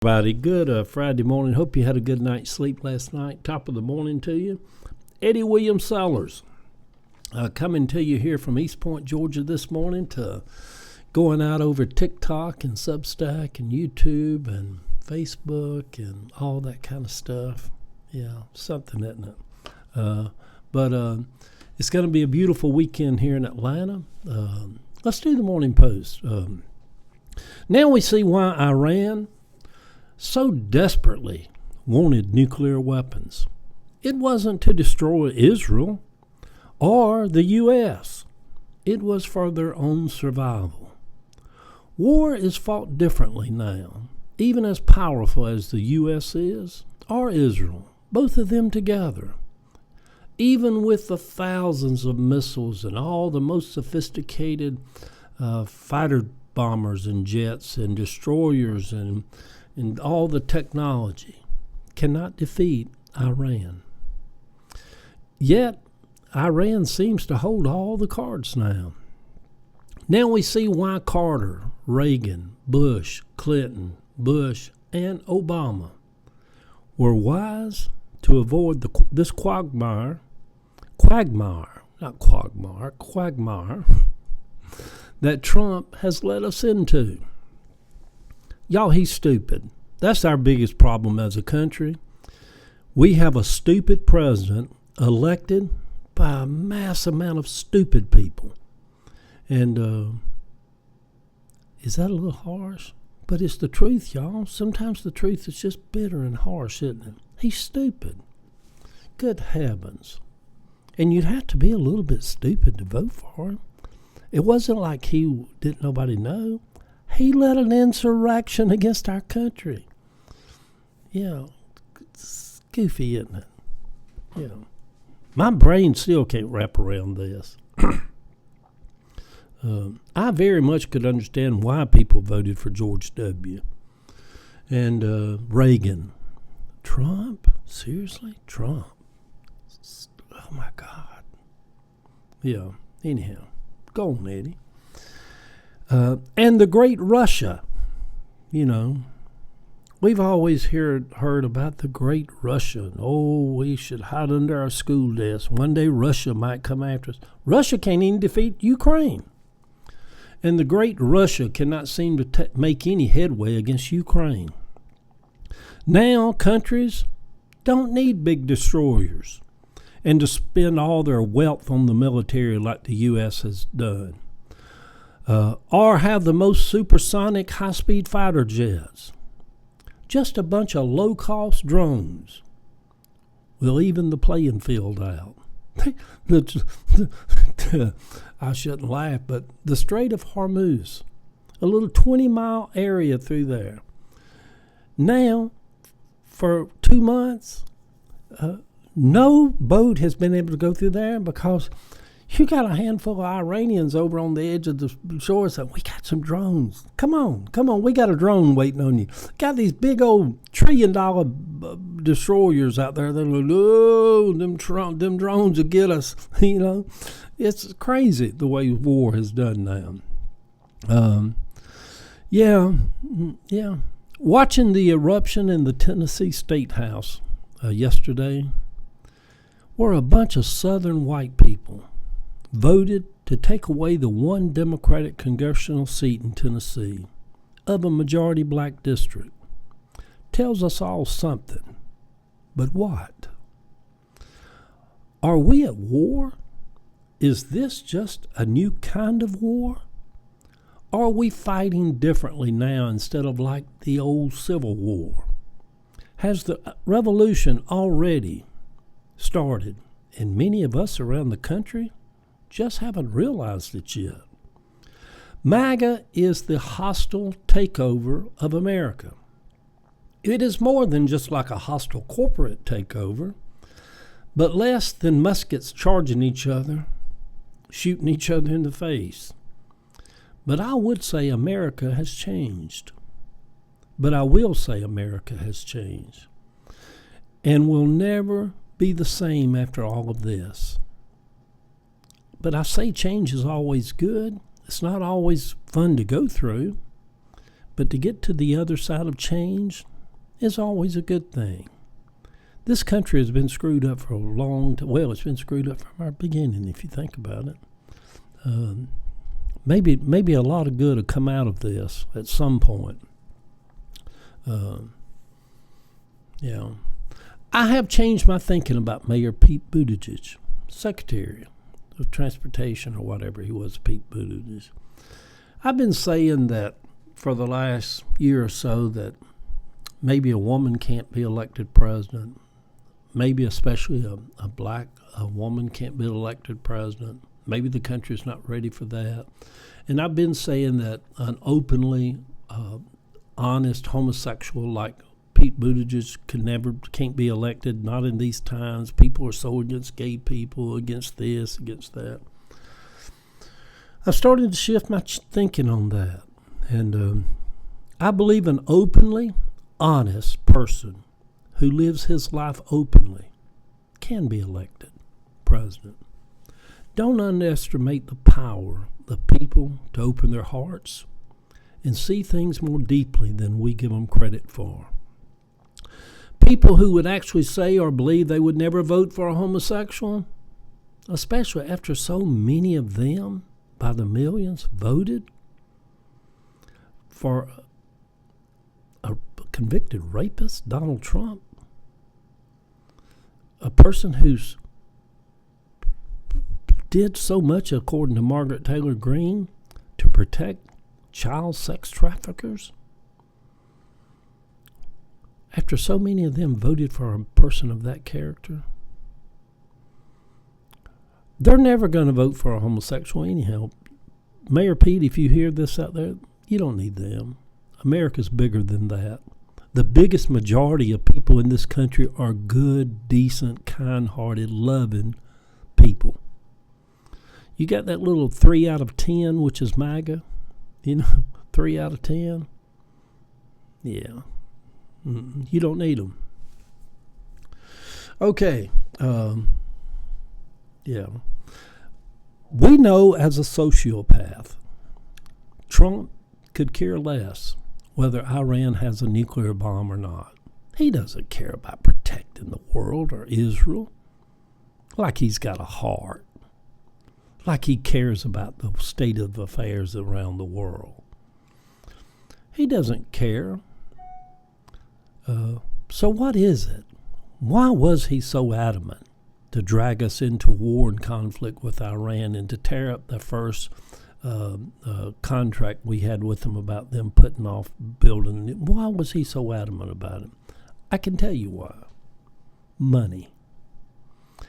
Everybody, good Friday morning. Hope you had a good night's sleep last night. Top of the morning to you. Eddie Williams Sellers coming to you here from East Point, Georgia this morning, to going out over TikTok and Substack and YouTube and Facebook and all that kind of stuff. Yeah, something, isn't it? But it's going to be a beautiful weekend here in Atlanta. Let's do the morning post. Now we see why Iran so desperately wanted nuclear weapons. It wasn't to destroy Israel or the U.S. It was for their own survival. War is fought differently now, even as powerful as the U.S. is, or Israel, both of them together. Even with the thousands of missiles and all the most sophisticated fighter bombers and jets and destroyers and all the technology, cannot defeat Iran. Yet, Iran seems to hold all the cards now. Now we see why Carter, Reagan, Bush, Clinton, Bush, and Obama were wise to avoid this quagmire that Trump has led us into. Y'all, he's stupid. That's our biggest problem as a country. We have a stupid president elected by a mass amount of stupid people. And is that a little harsh? But it's the truth, y'all. Sometimes the truth is just bitter and harsh, isn't it? He's stupid. Good heavens. And you'd have to be a little bit stupid to vote for him. It wasn't like he didn't nobody know. He led an insurrection against our country. Yeah, it's goofy, isn't it? Yeah. My brain still can't wrap around this. I very much could understand why people voted for George W. and Reagan. Trump? Seriously? Trump? Oh, my God. Yeah, anyhow. Go on, Eddie. And the great Russia, we've always heard about the great Russia. Oh, we should hide under our school desks. One day Russia might come after us. Russia can't even defeat Ukraine. And the great Russia cannot seem to make any headway against Ukraine. Now countries don't need big destroyers and to spend all their wealth on the military like the U.S. has done. Or have the most supersonic high-speed fighter jets. Just a bunch of low-cost drones will even the playing field out. I shouldn't laugh, but the Strait of Hormuz, a little 20-mile area through there. Now, for 2 months, no boat has been able to go through there because you got a handful of Iranians over on the edge of the shore saying, we got some drones. Come on, we got a drone waiting on you. Got these big old $1 trillion destroyers out there. They're like, oh, them drones will get us. It's crazy the way war has done now. Yeah. Watching the eruption in the Tennessee State House yesterday, where a bunch of Southern white people voted to take away the one Democratic congressional seat in Tennessee of a majority black district, tells us all something. But what? Are we at war? Is this just a new kind of war? Are we fighting differently now instead of like the old Civil War? Has the revolution already started? And many of us around the country just haven't realized it yet. MAGA is the hostile takeover of America. It is more than just like a hostile corporate takeover, but less than muskets charging each other, shooting each other in the face. But I would say America has changed. But I will say America has changed and will never be the same after all of this. But I say change is always good. It's not always fun to go through, But to get to the other side of change is always a good thing. This country has been screwed up for a long time. Well, it's been screwed up from our beginning, if you think about it. Maybe a lot of good will come out of this at some point. I have changed my thinking about Mayor Pete Buttigieg, Secretary of Transportation or whatever he was, Pete Buttigieg. I've been saying that for the last year or so that maybe a woman can't be elected president. Maybe especially a black woman can't be elected president. Maybe the country's not ready for that. And I've been saying that an openly honest homosexual like Pete Buttigieg can't be elected, not in these times. People are so against gay people, against this, against that. I've started to shift my thinking on that. And I believe an openly honest person who lives his life openly can be elected president. Don't underestimate the power of people to open their hearts and see things more deeply than we give them credit for. People who would actually say or believe they would never vote for a homosexual, especially after so many of them, by the millions, voted for a convicted rapist, Donald Trump, a person who's did so much, according to Margaret Taylor Greene, to protect child sex traffickers. After so many of them voted for a person of that character, they're never going to vote for a homosexual anyhow. Mayor Pete, if you hear this out there, you don't need them. America's bigger than that. The biggest majority of people in this country are good, decent, kind-hearted, loving people. You got that little 3 out of 10, which is MAGA, 3 out of 10. Yeah, you don't need them. Okay, we know as a sociopath, Trump could care less whether Iran has a nuclear bomb or not. He doesn't care about protecting the world or Israel, like he's got a heart, like he cares about the state of affairs around the world. He doesn't care. So what is it? Why was he so adamant to drag us into war and conflict with Iran and to tear up the first contract we had with them about them putting off building? Why was he so adamant about it? I can tell you why. Money.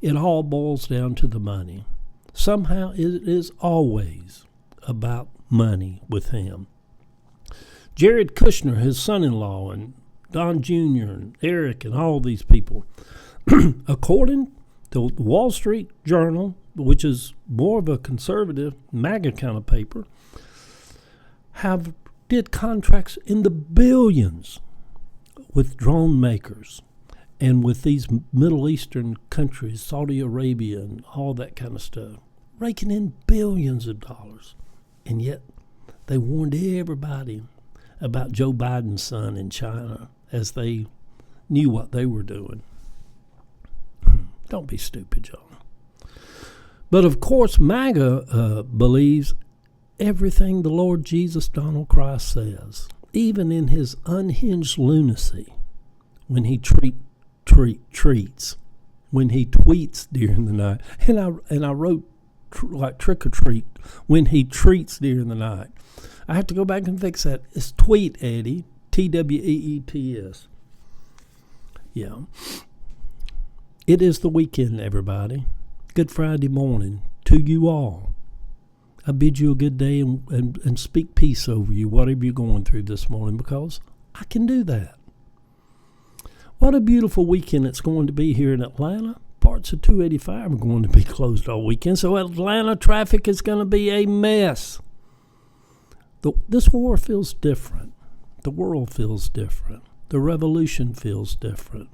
It all boils down to the money. Somehow it is always about money with him. Jared Kushner, his son-in-law, and Don Jr. and Eric and all these people, according to the Wall Street Journal, which is more of a conservative MAGA kind of paper, did contracts in the billions with drone makers and with these Middle Eastern countries, Saudi Arabia and all that kind of stuff, raking in billions of dollars. And yet they warned everybody about Joe Biden's son in China as they knew what they were doing. Don't be stupid, John. But of course, MAGA believes everything the Lord Jesus Donald Christ says, even in his unhinged lunacy, when he treats, when he tweets during the night. And I wrote like trick or treat, when he treats during the night. I have to go back and fix that. It's tweet, Eddie, TWEETS. Yeah. It is the weekend, everybody. Good Friday morning to you all. I bid you a good day and speak peace over you, whatever you're going through this morning, because I can do that. What a beautiful weekend it's going to be here in Atlanta. Parts of 285 are going to be closed all weekend, so Atlanta traffic is going to be a mess. This war feels different. The world feels different. The revolution feels different.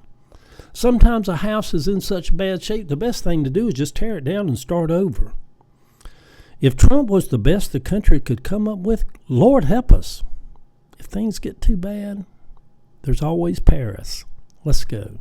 Sometimes a house is in such bad shape, the best thing to do is just tear it down and start over. If Trump was the best the country could come up with, Lord help us. if things get too bad, there's always Paris. Let's go.